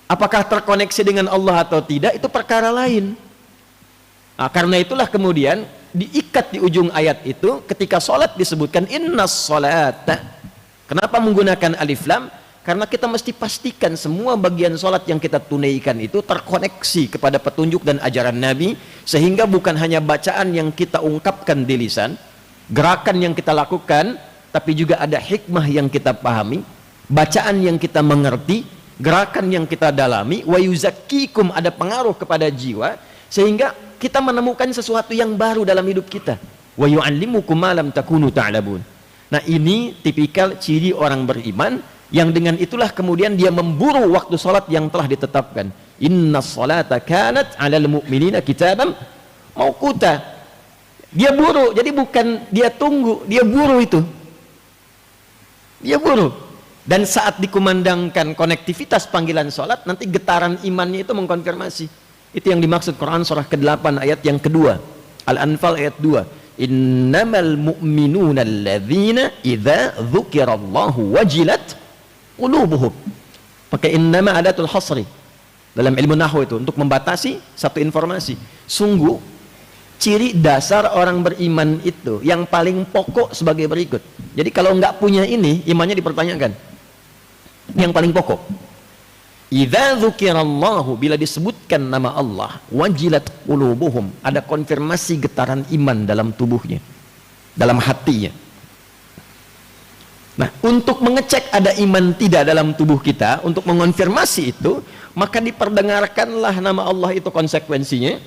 Apakah terkoneksi dengan Allah atau tidak, itu perkara lain. Nah, karena itulah kemudian diikat di ujung ayat itu ketika sholat disebutkan innas sholata. Kenapa menggunakan alif lam? Karena kita mesti pastikan semua bagian sholat yang kita tunaikan itu terkoneksi kepada petunjuk dan ajaran Nabi, sehingga bukan hanya bacaan yang kita ungkapkan di lisan, gerakan yang kita lakukan, tapi juga ada hikmah yang kita pahami, bacaan yang kita mengerti, gerakan yang kita dalami, wa yuzakkikum, ada pengaruh kepada jiwa, sehingga kita menemukan sesuatu yang baru dalam hidup kita. Wa yu'allimukum ma lam takunu ta'lamun. Nah, ini tipikal ciri orang beriman, yang dengan itulah kemudian dia memburu waktu salat yang telah ditetapkan. Innas salata kanat 'alal mu'minina kitaban mauquta. Dia buru, jadi bukan dia tunggu, dia buru itu. Dia buru. Dan saat dikumandangkan konektivitas panggilan sholat, nanti getaran imannya itu mengkonfirmasi. Itu yang dimaksud Quran surah ke-8 ayat yang kedua, Al-Anfal ayat 2. Innamal mu'minuna alladzina idza dzukirallahu wajilat qulubuhum. Pakai innama adatul hasri dalam ilmu nahwu itu untuk membatasi satu informasi. Sungguh ciri dasar orang beriman itu yang paling pokok sebagai berikut. Jadi kalau nggak punya ini, imannya dipertanyakan. Yang paling pokok, idza dzukirallahu, bila disebutkan nama Allah, wajilat qulubuhum, ada konfirmasi getaran iman dalam tubuhnya, dalam hatinya. Nah, untuk mengecek ada iman tidak dalam tubuh kita, untuk mengonfirmasi itu, maka diperdengarkanlah nama Allah itu konsekuensinya,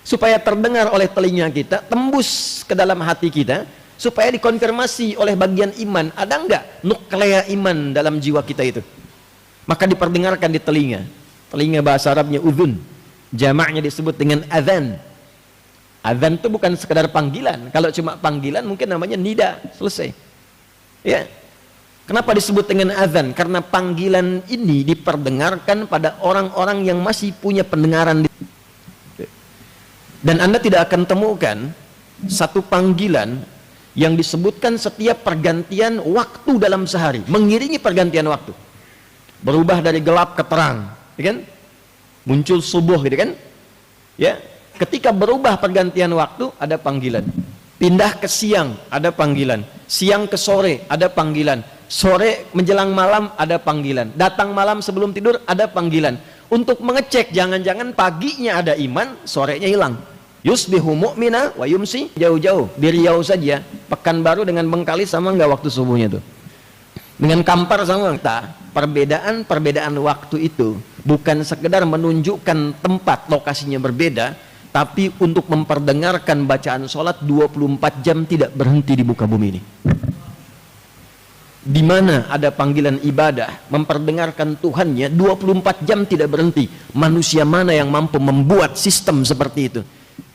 supaya terdengar oleh telinga kita, tembus ke dalam hati kita, supaya dikonfirmasi oleh bagian iman, ada enggak nuklea iman dalam jiwa kita itu. Maka diperdengarkan di telinga. Telinga bahasa Arabnya udhun, jamaknya disebut dengan adzan. Adzan itu bukan sekedar panggilan. Kalau cuma panggilan mungkin namanya nida, selesai. Ya. Kenapa disebut dengan adzan? Karena panggilan ini diperdengarkan pada orang-orang yang masih punya pendengaran. Dan Anda tidak akan temukan satu panggilan yang disebutkan setiap pergantian waktu dalam sehari, mengiringi pergantian waktu, berubah dari gelap ke terang, ya kan? Muncul subuh, gitu kan? Ya, ketika berubah pergantian waktu ada panggilan. Pindah ke siang ada panggilan, siang ke sore ada panggilan, sore menjelang malam ada panggilan, datang malam sebelum tidur ada panggilan. Untuk mengecek jangan-jangan paginya ada iman, sorenya hilang. Yusbihu mu'mina wa yumsi, jauh-jauh di Riau saja, Pekanbaru dengan Bengkalis sama enggak waktu subuhnya tuh? Dengan Kampar sama enggak? Perbedaan waktu itu bukan sekedar menunjukkan tempat lokasinya berbeda, tapi untuk memperdengarkan bacaan sholat 24 jam tidak berhenti di muka bumi ini. Di mana ada panggilan ibadah, memperdengarkan Tuhannya 24 jam tidak berhenti. Manusia mana yang mampu membuat sistem seperti itu?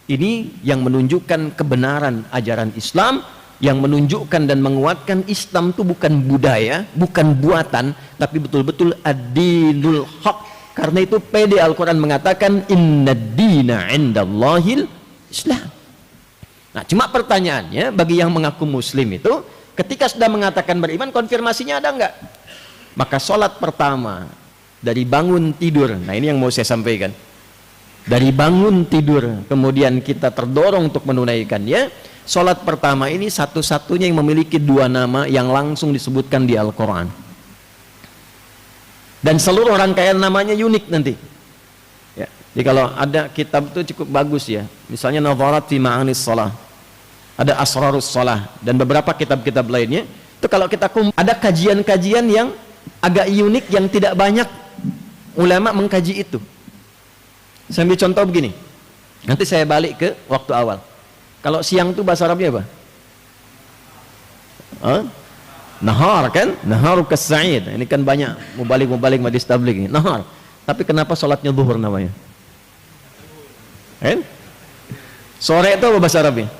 Ini yang menunjukkan kebenaran ajaran Islam, yang menunjukkan dan menguatkan Islam itu bukan budaya, bukan buatan, tapi betul-betul ad-dinul haq. Karena itu pede Al-Quran mengatakan innad dina indallahil Islam. Nah, cuma pertanyaannya bagi yang mengaku muslim itu, ketika sudah mengatakan beriman, konfirmasinya ada enggak? Maka sholat pertama dari bangun tidur, nah ini yang mau saya sampaikan. Dari bangun tidur kemudian kita terdorong untuk menunaikannya. Sholat pertama ini satu-satunya yang memiliki dua nama yang langsung disebutkan di Al-Quran, dan seluruh rangkaian namanya unik nanti ya. Jadi kalau ada kitab itu cukup bagus ya, misalnya Nadharat fi Ma'anis Shalah, ada Asrarus Shalah, dan beberapa kitab-kitab lainnya. Itu kalau kita ada kajian-kajian yang agak unik yang tidak banyak ulama mengkaji itu. Saya ambil contoh begini, nanti saya balik ke waktu awal. Kalau siang itu bahasa Arabnya apa? Nahar kan? Naharu kas-sa'id. Ini kan banyak mubalik majlis tabligh ini. Nahar. Tapi kenapa sholatnya zuhur namanya? Kan? Sore itu apa bahasa Arabnya?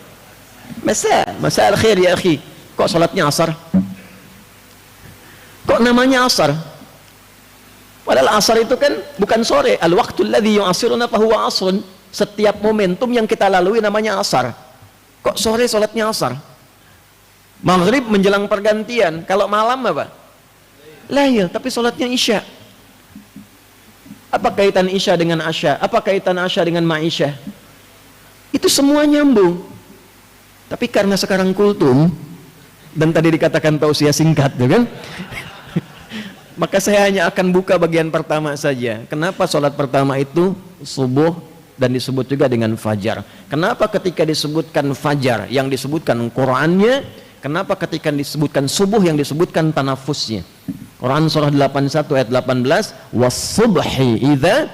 Masa al-khair ya akhi. Kok sholatnya asar? Kok namanya asar? Padahal asar itu kan bukan sore. Al-waqtul ladzi yu'asiruna fahuwa asrun. Setiap momentum yang kita lalui namanya asar. Kok sore sholatnya asar? Maghrib menjelang pergantian. Kalau malam apa? Lail, tapi sholatnya isya. Apa kaitan Isya dengan Asya? Apa kaitan Asya dengan Ma'isyah? Itu semua nyambung. Tapi karena sekarang kultum, dan tadi dikatakan tausiah singkat, kan? Maka saya hanya akan buka bagian pertama saja. Kenapa sholat pertama itu subuh dan disebut juga dengan fajar? Kenapa ketika disebutkan fajar yang disebutkan Qur'annya? Kenapa ketika disebutkan subuh yang disebutkan tanafusnya? Quran surah 81 ayat 18, was-subhi idza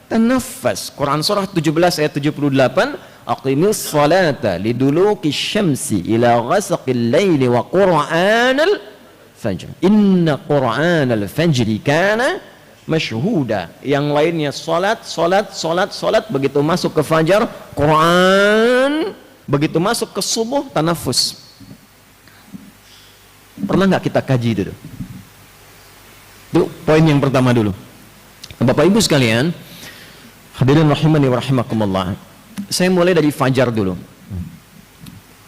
tanaffas. Quran surah 17 ayat 78, aqimis salata liduluki syamsi ila ghasaqil laili wa qur'anal fajr. Inna qur'anal fajri kana masyhuda. Yang lainnya salat, begitu masuk ke fajar Quran, begitu masuk ke subuh tanafus. Pernah nggak kita kaji dulu? Itu poin yang pertama dulu. Bapak Ibu sekalian, hadirin rahimani wa rahimakumullah. Saya mulai dari fajar dulu.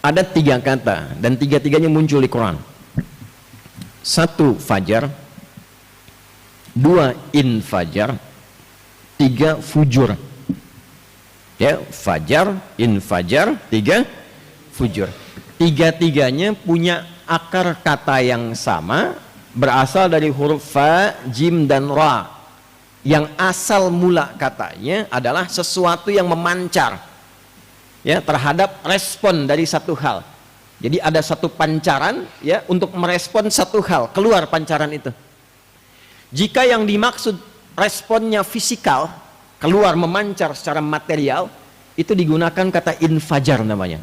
Ada 3 kata dan 3-tiganya muncul di Quran. 1 fajar, 2 infajar, 3 fujur. Ya, fajar, infajar, 3 fujur. 3-tiganya punya akar kata yang sama, berasal dari huruf fa, jim, dan ra. Yang asal mula katanya adalah sesuatu yang memancar, ya, terhadap respon dari satu hal. Jadi ada satu pancaran, ya, untuk merespon satu hal, keluar pancaran itu. Jika yang dimaksud responnya fisikal, keluar memancar secara material, itu digunakan kata infajar namanya.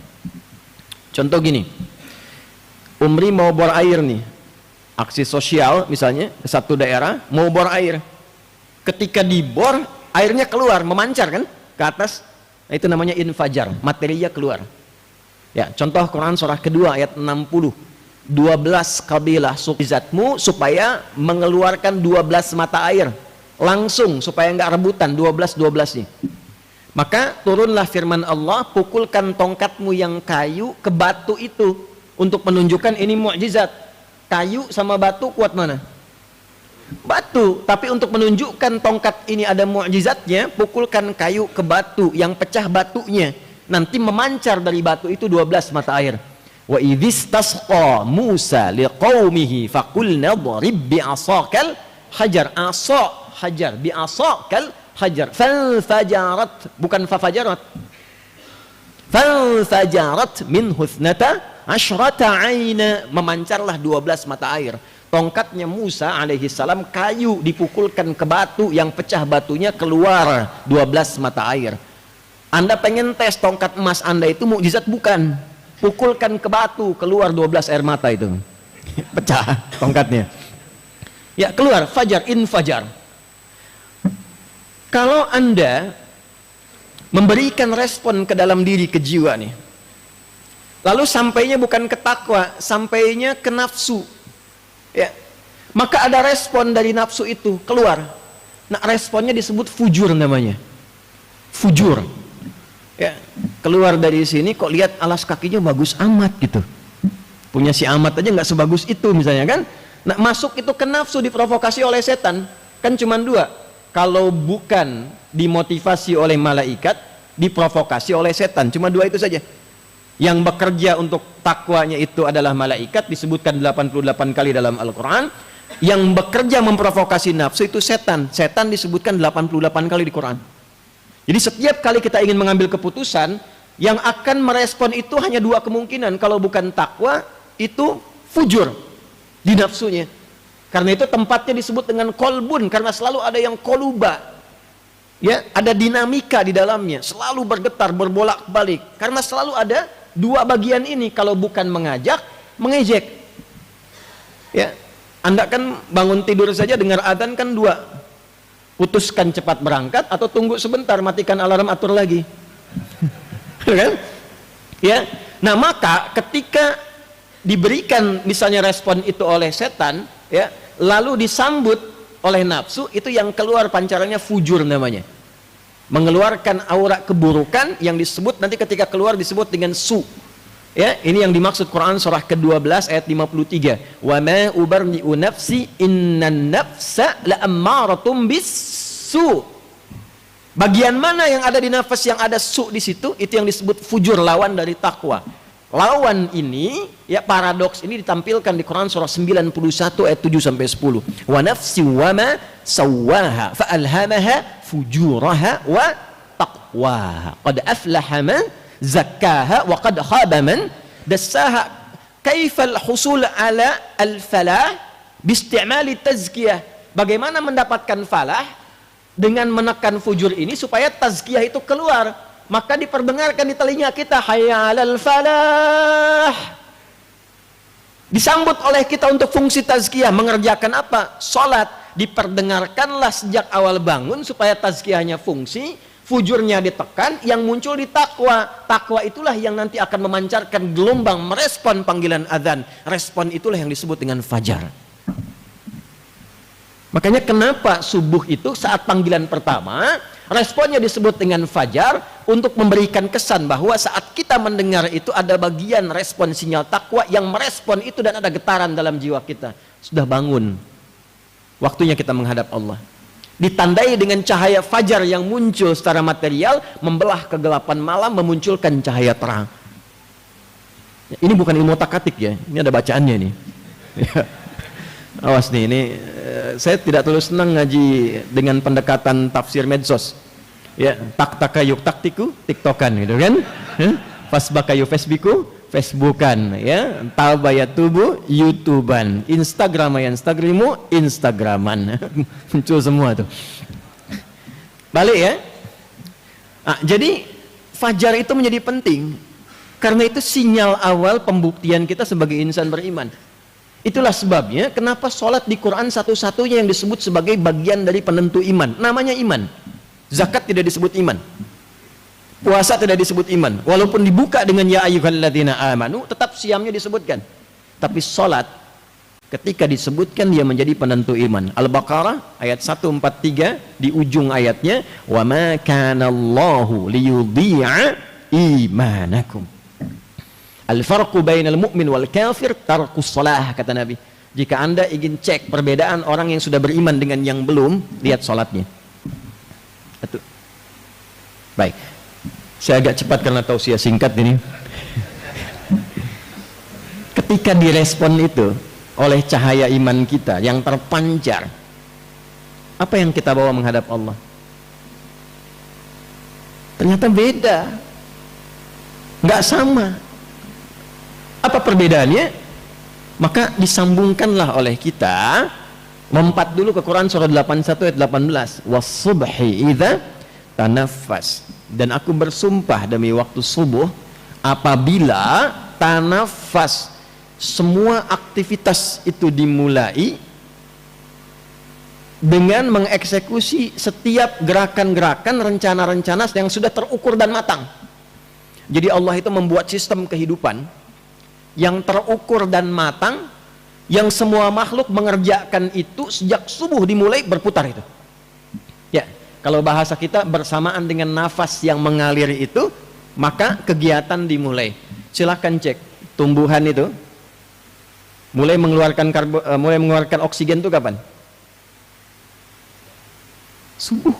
Contoh gini, Umri mau bor air nih, aksi sosial misalnya ke satu daerah mau bor air, ketika dibor airnya keluar memancar kan ke atas, nah, itu namanya infajar, materinya keluar. Ya, contoh Quran surah kedua ayat 60, 12 kabilah suku supaya mengeluarkan 12 mata air langsung supaya nggak rebutan 12 nih. Maka turunlah firman Allah, pukulkan tongkatmu yang kayu ke batu itu untuk menunjukkan ini mukjizat. Kayu sama batu kuat mana? Batu. Tapi untuk menunjukkan tongkat ini ada mukjizatnya, pukulkan kayu ke batu yang pecah batunya, nanti memancar dari batu itu 12 mata air. Wa idzistasqa Musa liqaumihi faqulna dharib bi'asakal hajar. Asa hajar, bi'asakal hajar. Falfajarat, bukan fafajarat. Falfajarat min husnata asyrata aina, memancarlah 12 mata air. Tongkatnya Musa alaihi salam kayu dipukulkan ke batu, yang pecah batunya keluar 12 mata air. Anda pengen tes tongkat emas Anda itu mukjizat bukan? Pukulkan ke batu, keluar 12 air mata itu. Pecah tongkatnya. Ya, keluar fajar, infajar. Kalau Anda memberikan respon ke dalam diri, ke jiwa nih, lalu sampainya bukan ke takwa, sampainya ke nafsu, ya, maka ada respon dari nafsu itu keluar. Nah, responnya disebut fujur namanya. Fujur, ya, keluar dari sini kok lihat alas kakinya bagus amat gitu, punya si amat aja nggak sebagus itu misalnya kan. Nah, masuk itu ke nafsu, diprovokasi oleh setan. Kan cuma 2, kalau bukan dimotivasi oleh malaikat, diprovokasi oleh setan, cuma 2 itu saja. Yang bekerja untuk takwanya itu adalah malaikat, disebutkan 88 kali dalam Al-Quran. Yang bekerja memprovokasi nafsu itu setan. Setan disebutkan 88 kali di Quran. Jadi setiap kali kita ingin mengambil keputusan, yang akan merespon itu hanya 2 kemungkinan. Kalau bukan takwa, itu fujur di nafsunya. Karena itu tempatnya disebut dengan kolbun, karena selalu ada yang koluba, ya, ada dinamika di dalamnya, selalu bergetar, berbolak-balik, karena selalu ada 2 bagian ini. Kalau bukan mengajak, mengejek. Ya, Anda kan bangun tidur saja dengar adzan kan 2. Putuskan cepat berangkat atau tunggu sebentar, matikan alarm, atur lagi. Kan? Ya. Nah, maka ketika diberikan misalnya respon itu oleh setan, ya, lalu disambut oleh nafsu, itu yang keluar pancarannya fujur namanya. Mengeluarkan aura keburukan yang disebut nanti ketika keluar disebut dengan su. Ya, ini yang dimaksud Quran surah ke-12 ayat 53. Wa ma ubarri'u nafsi innan nafsa la'ammaratum bis su. Bagian mana yang ada di nafas yang ada su di situ, itu yang disebut fujur, lawan dari takwa. Lawan ini, ya paradoks ini ditampilkan di Quran surah 91 ayat 7 sampai 10. Wa nafsi wa ma sawwaha fa alhamaha fujuraha wa taqwaha. Qad aflaha man zakkaha wa qad khaba man dassaha. Kaifal husul ala al-falah biistimali tazkiyah. Bagaimana mendapatkan falah dengan menekan fujur ini supaya tazkiyah itu keluar? Maka diperdengarkan di telinga kita, hayya 'alal falah. Disambut oleh kita untuk fungsi tazkiyah, mengerjakan apa? Salat. Diperdengarkanlah sejak awal bangun supaya tazkiyahnya fungsi, fujurnya ditekan, yang muncul di takwa. Takwa itulah yang nanti akan memancarkan gelombang merespon panggilan azan. Respon itulah yang disebut dengan fajar. Makanya kenapa subuh itu saat panggilan pertama, responnya disebut dengan fajar, untuk memberikan kesan bahwa saat kita mendengar itu ada bagian respon sinyal takwa yang merespon itu, dan ada getaran dalam jiwa kita. Sudah bangun, waktunya kita menghadap Allah. Ditandai dengan cahaya fajar yang muncul secara material, membelah kegelapan malam, memunculkan cahaya terang. Ini bukan ilmu takatik ya, ini ada bacaannya nih. Awas nih, ini saya tidak terlalu senang ngaji dengan pendekatan tafsir medsos. Ya, tak takayuk taktiku, tiktokan gitu kan? Fasbakayu facebooku, facebookan, ya. Tabayat tubuh, youtuban, instagramayan instagrimu, instagraman. Muncul semua tuh. Balik ya. Jadi fajar itu menjadi penting karena itu sinyal awal pembuktian kita sebagai insan beriman. Itulah sebabnya kenapa sholat di Quran satu-satunya yang disebut sebagai bagian dari penentu iman. Namanya iman. Zakat tidak disebut iman. Puasa tidak disebut iman. Walaupun dibuka dengan ya ayyuhalladzina amanu, tetap siamnya disebutkan. Tapi sholat ketika disebutkan dia menjadi penentu iman. Al-Baqarah ayat 143 di ujung ayatnya, wa ma kana Allahu liyudhi'a imanakum. Al-farqu bainal mu'min wal kafir tarkus shalah, kata Nabi. Jika Anda ingin cek perbedaan orang yang sudah beriman dengan yang belum, lihat salatnya. Itu. Baik. Saya agak cepat karena tausiah singkat ini. Ketika direspon itu oleh cahaya iman kita yang terpancar, apa yang kita bawa menghadap Allah? Ternyata beda. Nggak sama. Apa perbedaannya? Maka disambungkanlah oleh kita, lompat dulu ke Quran surah 81 ayat 18. Was-subhi idza tanaffas. Dan aku bersumpah demi waktu subuh apabila tanaffas, semua aktivitas itu dimulai dengan mengeksekusi setiap gerakan-gerakan, rencana-rencana yang sudah terukur dan matang. Jadi Allah itu membuat sistem kehidupan yang terukur dan matang, yang semua makhluk mengerjakan itu sejak subuh dimulai berputar itu. Ya, kalau bahasa kita bersamaan dengan nafas yang mengalir itu, maka kegiatan dimulai. Silahkan cek tumbuhan itu mulai mengeluarkan oksigen itu kapan? Subuh.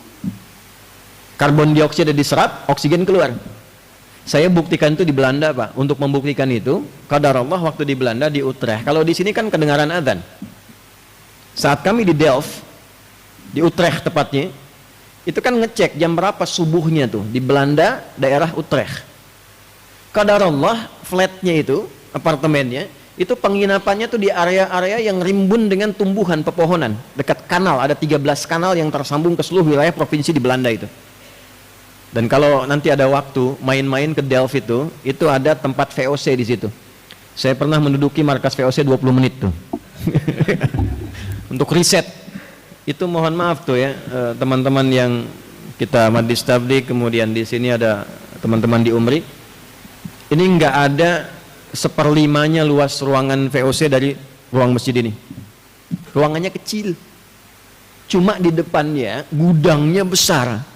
Karbon dioksida diserap, oksigen keluar. Saya buktikan itu di Belanda, Pak. Untuk membuktikan itu, qadarullah waktu di Belanda di Utrecht. Kalau di sini kan kedengaran adzan. Saat kami di Delft, di Utrecht tepatnya, itu kan ngecek jam berapa subuhnya tuh di Belanda, daerah Utrecht. Qadarullah flatnya itu, apartemennya, itu penginapannya tuh di area-area yang rimbun dengan tumbuhan pepohonan. Dekat kanal, ada 13 kanal yang tersambung ke seluruh wilayah provinsi di Belanda itu. Dan kalau nanti ada waktu main-main ke Delft itu ada tempat VOC di situ. Saya pernah menduduki markas VOC 20 menit tuh. Untuk riset. Itu mohon maaf tuh ya, teman-teman yang kita Majlis Tabligh, kemudian di sini ada teman-teman di Umri. Ini enggak ada 1/5-nya luas ruangan VOC dari ruang masjid ini. Ruangannya kecil. Cuma di depannya gudangnya besar.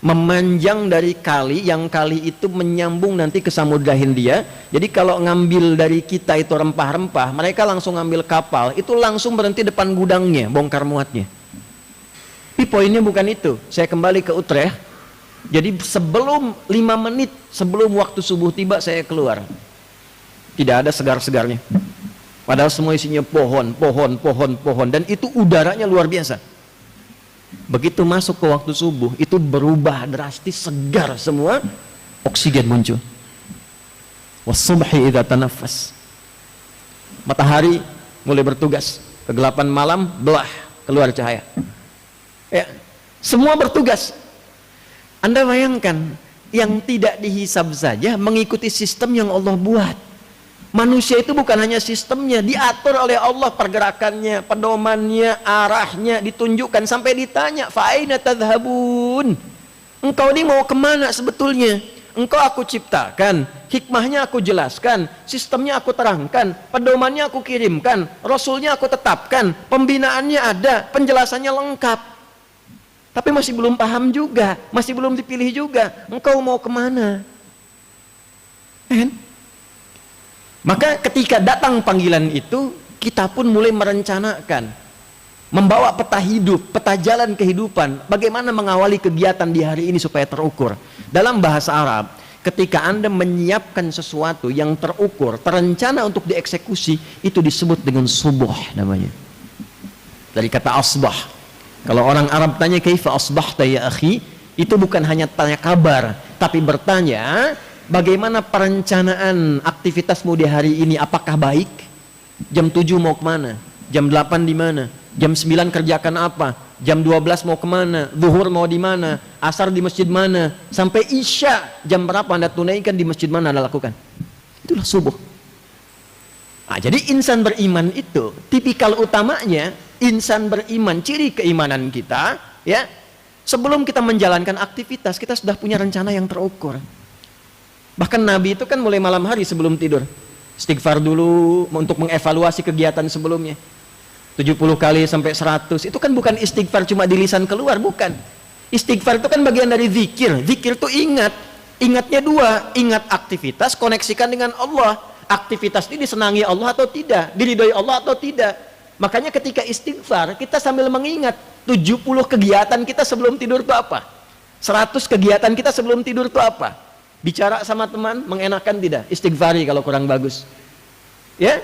Memanjang dari kali, yang kali itu menyambung nanti ke Samudra Hindia. Jadi kalau ngambil dari kita itu rempah-rempah, mereka langsung ngambil kapal, itu langsung berhenti depan gudangnya, bongkar muatnya. Tapi poinnya bukan itu. Saya kembali ke Utrecht. Jadi sebelum 5 menit sebelum waktu subuh tiba saya keluar. Tidak ada segar-segarnya. Padahal semua isinya pohon, pohon. Dan itu udaranya luar biasa. Begitu masuk ke waktu subuh, itu berubah drastis, segar semua. Oksigen muncul. Wassubhi idza tanaffas. Matahari mulai bertugas. Kegelapan malam, belah, keluar cahaya. Ya, semua bertugas. Anda bayangkan, yang tidak dihisab saja mengikuti sistem yang Allah buat. Manusia itu bukan hanya sistemnya, diatur oleh Allah pergerakannya, pedomannya, arahnya, ditunjukkan sampai ditanya, fa'aina tadhhabun? Engkau ini mau kemana sebetulnya? Engkau aku ciptakan, hikmahnya aku jelaskan, sistemnya aku terangkan, pedomannya aku kirimkan, rasulnya aku tetapkan, pembinaannya ada, penjelasannya lengkap. Tapi masih belum paham juga, masih belum dipilih juga. Engkau mau kemana? Kan? Maka ketika datang panggilan itu, kita pun mulai merencanakan, membawa peta hidup, peta jalan kehidupan, bagaimana mengawali kegiatan di hari ini supaya terukur. Dalam bahasa Arab, ketika Anda menyiapkan sesuatu yang terukur, terencana untuk dieksekusi, itu disebut dengan subuh namanya. Dari kata asbah. Kalau orang Arab tanya kaifa asbahta ya akhi, itu bukan hanya tanya kabar, tapi bertanya bagaimana perencanaan aktivitasmu di hari ini, apakah baik? Jam 7 mau kemana? Jam 8 di mana? Jam 9 kerjakan apa? Jam 12 mau kemana? Zuhur mau di mana? Asar di masjid mana? Sampai Isya jam berapa Anda tunaikan, di masjid mana Anda lakukan? Itulah subuh. Nah, jadi insan beriman itu tipikal utamanya, insan beriman, ciri keimanan kita, ya, sebelum kita menjalankan aktivitas kita sudah punya rencana yang terukur. Bahkan Nabi itu kan mulai malam hari sebelum tidur istighfar dulu untuk mengevaluasi kegiatan sebelumnya. 70 kali sampai 100 itu kan bukan istighfar cuma di lisan keluar, bukan. Istighfar itu kan bagian dari zikir. Zikir itu ingatnya dua, ingat aktivitas, koneksikan dengan Allah. Aktivitas ini disenangi Allah atau tidak, diridhoi Allah atau tidak. Makanya ketika istighfar kita sambil mengingat 70 kegiatan kita sebelum tidur itu apa, 100 kegiatan kita sebelum tidur itu apa. Bicara sama teman mengenakan tidak, istighfari kalau kurang bagus, ya.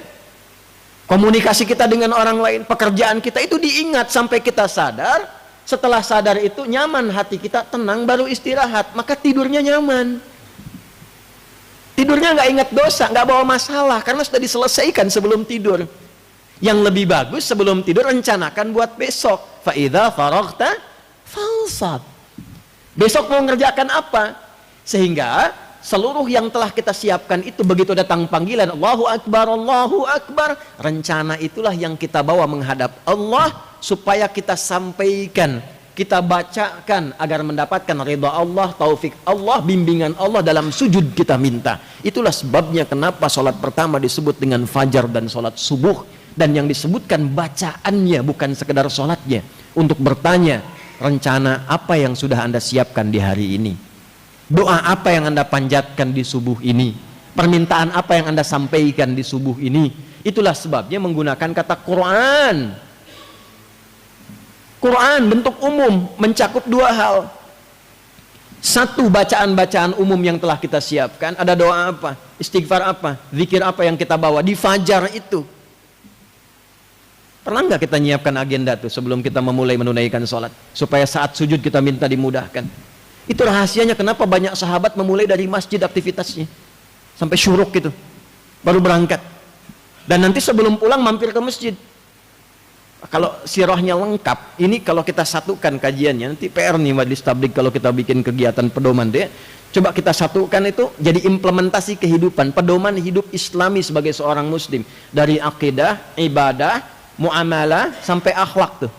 Komunikasi kita dengan orang lain, pekerjaan kita itu diingat sampai kita sadar. Setelah sadar itu nyaman, hati kita tenang, baru istirahat, maka tidurnya nyaman. Tidurnya nggak ingat dosa, nggak bawa masalah karena sudah diselesaikan sebelum tidur. Yang lebih bagus sebelum tidur rencanakan buat besok. Fa idza faraghta fansab. Besok mau ngerjakan apa? Sehingga seluruh yang telah kita siapkan itu begitu datang panggilan Allahu Akbar, rencana itulah yang kita bawa menghadap Allah supaya kita sampaikan, kita bacakan agar mendapatkan ridha Allah, taufik Allah, bimbingan Allah dalam sujud kita minta. Itulah sebabnya kenapa sholat pertama disebut dengan fajar dan sholat subuh, dan yang disebutkan bacaannya bukan sekedar sholatnya, untuk bertanya rencana apa yang sudah Anda siapkan di hari ini. Doa apa yang Anda panjatkan di subuh ini? Permintaan apa yang Anda sampaikan di subuh ini? Itulah sebabnya menggunakan kata Quran. Quran bentuk umum, mencakup dua hal. Satu, bacaan-bacaan umum yang telah kita siapkan. Ada doa apa? Istighfar apa? Zikir apa yang kita bawa di fajar itu? Pernah nggak kita nyiapkan agenda tuh sebelum kita memulai menunaikan sholat? Supaya saat sujud kita minta dimudahkan. Itu rahasianya kenapa banyak sahabat memulai dari masjid aktivitasnya sampai syuruk gitu, baru berangkat, dan nanti sebelum pulang mampir ke masjid. Kalau sirahnya lengkap, ini kalau kita satukan kajiannya, nanti PR nih Majelis Tabligh kalau kita bikin kegiatan pedoman deh, coba kita satukan itu jadi implementasi kehidupan, pedoman hidup Islami sebagai seorang muslim, dari akidah, ibadah, muamalah sampai akhlak tuh,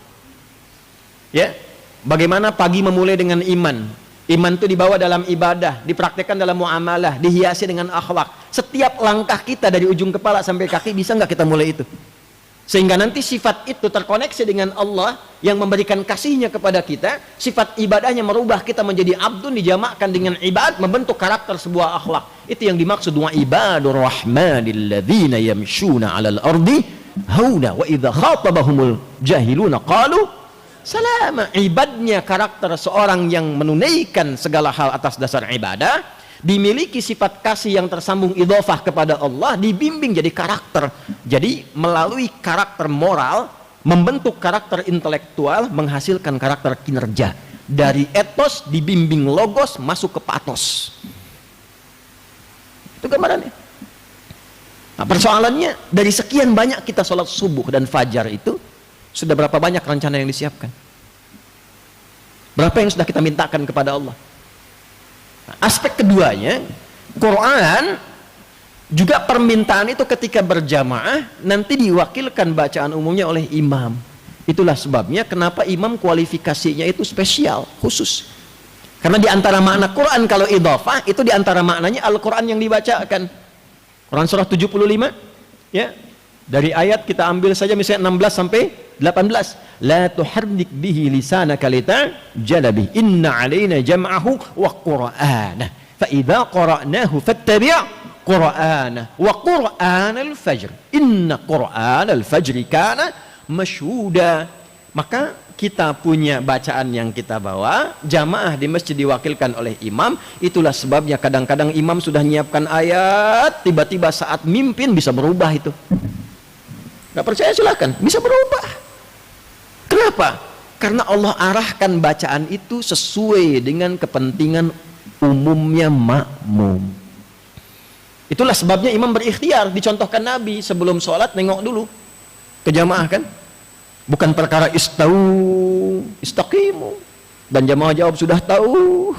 ya. Bagaimana pagi memulai dengan iman. Iman itu dibawa dalam ibadah, dipraktekkan dalam muamalah, dihiasi dengan akhlak. Setiap langkah kita dari ujung kepala sampai kaki, bisa nggak kita mulai itu? Sehingga nanti sifat itu terkoneksi dengan Allah yang memberikan kasihnya kepada kita. Sifat ibadahnya merubah kita menjadi abdun, dijamakkan dengan ibad, membentuk karakter sebuah akhlak. Itu yang dimaksud wa ibadur rahmanil ladzina yamshuna 'alal ardi hauna wa idza khatabahumul jahiluna qalu salama. Ibadnya karakter seorang yang menunaikan segala hal atas dasar ibadah, dimiliki sifat kasih yang tersambung idhofah kepada Allah, dibimbing jadi karakter. Jadi melalui karakter moral, membentuk karakter intelektual, menghasilkan karakter kinerja. Dari etos dibimbing logos, masuk ke patos. Itu gambarannya. Nah, persoalannya dari sekian banyak kita sholat subuh dan fajar itu, sudah berapa banyak rencana yang disiapkan? Berapa yang sudah kita mintakan kepada Allah? Nah, aspek keduanya, Quran juga permintaan itu ketika berjamaah nanti diwakilkan bacaan umumnya oleh imam. Itulah sebabnya kenapa imam kualifikasinya itu spesial, khusus. Karena di antara makna Quran kalau idhafah itu di antara maknanya Al-Quran yang dibacakan. Quran surah 75 ya. Dari ayat kita ambil saja misalnya 16 sampai 18. La tuharrik bihi lisanaka litajala bihi. Inna 'alaina jam'ahu wa qur'anah. Fa idza qara'nahu fattabi' qur'anah wa qur'anal fajr. Inna qur'anal fajri kana masyhuda. Maka kita punya bacaan yang kita bawa, jamaah di masjid diwakilkan oleh imam. Itulah sebabnya kadang-kadang imam sudah menyiapkan ayat, tiba-tiba saat mimpin bisa berubah itu. Gak percaya silahkan, bisa berubah. Kenapa? Karena Allah arahkan bacaan itu sesuai dengan kepentingan umumnya makmum. Itulah sebabnya imam berikhtiar, dicontohkan Nabi sebelum sholat nengok dulu ke jamaah kan. Bukan perkara istaqimu dan jamaah jawab sudah tahu.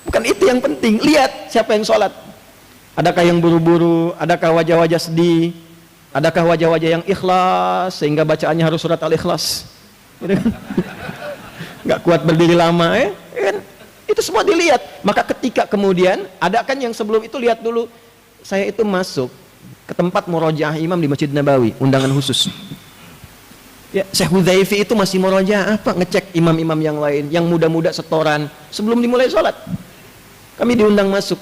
Bukan itu yang penting. Lihat siapa yang sholat. Adakah yang buru-buru, adakah wajah-wajah sedih, adakah wajah-wajah yang ikhlas sehingga bacaannya harus surat Al-Ikhlas. Nggak kuat berdiri lama kan? Itu semua dilihat. Maka ketika kemudian ada kan yang sebelum itu lihat dulu, saya itu masuk ke tempat murojaah imam di Masjid Nabawi, undangan khusus. Ya, Syekh Hudzaifi itu masih murojaah apa? Ngecek imam-imam yang lain, yang muda-muda setoran sebelum dimulai sholat. Kami diundang masuk,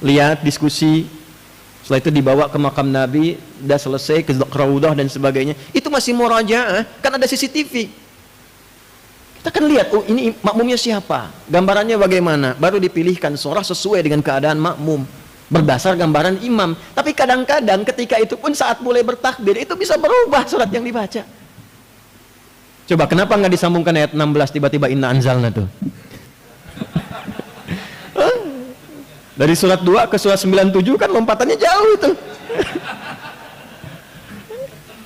lihat diskusi. Setelah itu dibawa ke makam Nabi, udah selesai ke Raudah dan sebagainya. Itu masih murojaah, kan ada CCTV. Kita kan lihat, oh ini makmumnya siapa, gambarannya bagaimana, baru dipilihkan surah sesuai dengan keadaan makmum berdasar gambaran imam. Tapi kadang-kadang ketika itu pun saat mulai bertakbir itu bisa berubah surat yang dibaca. Coba kenapa nggak disambungkan ayat 16 tiba-tiba inna anzalna tuh? Dari surat 2 ke surat 97 kan lompatannya jauh itu.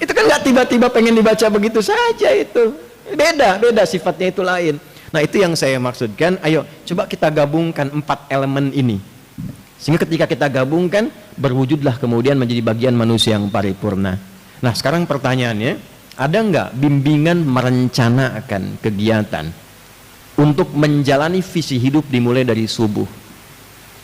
Itu kan nggak tiba-tiba pengen dibaca begitu saja itu. Beda sifatnya itu lain. Nah itu yang saya maksudkan. Ayo coba kita gabungkan 4 elemen ini. Sehingga ketika kita gabungkan, berwujudlah kemudian menjadi bagian manusia yang paripurna. Nah sekarang pertanyaannya, ada nggak bimbingan merencanakan kegiatan untuk menjalani visi hidup dimulai dari subuh?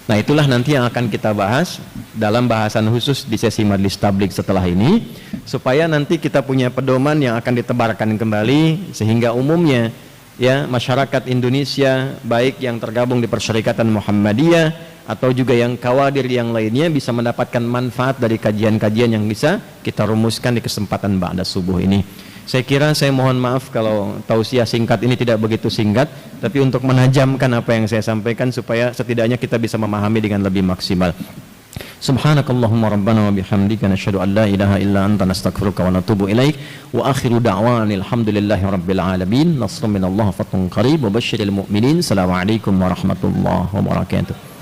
Nah itulah nanti yang akan kita bahas dalam bahasan khusus di sesi Majelis Tabligh setelah ini, supaya nanti kita punya pedoman yang akan ditebarkan kembali, sehingga umumnya ya masyarakat Indonesia baik yang tergabung di Persyarikatan Muhammadiyah atau juga yang kawadir yang lainnya bisa mendapatkan manfaat dari kajian-kajian yang bisa kita rumuskan di kesempatan ba'da subuh ini. Saya kira saya mohon maaf kalau tausiah singkat ini tidak begitu singkat, tapi untuk menajamkan apa yang saya sampaikan supaya setidaknya kita bisa memahami dengan lebih maksimal. Subhanakallahumma rabbana wa bihamdika nasyhadu an la ilaha illa anta nastaghfiruka wa natubu ilaik wa akhiru da'wana alhamdulillahi rabbil alamin. Nasrun minallahi fathun qarib wa basyiril mu'minin. Assalamualaikum warahmatullahi wabarakatuh.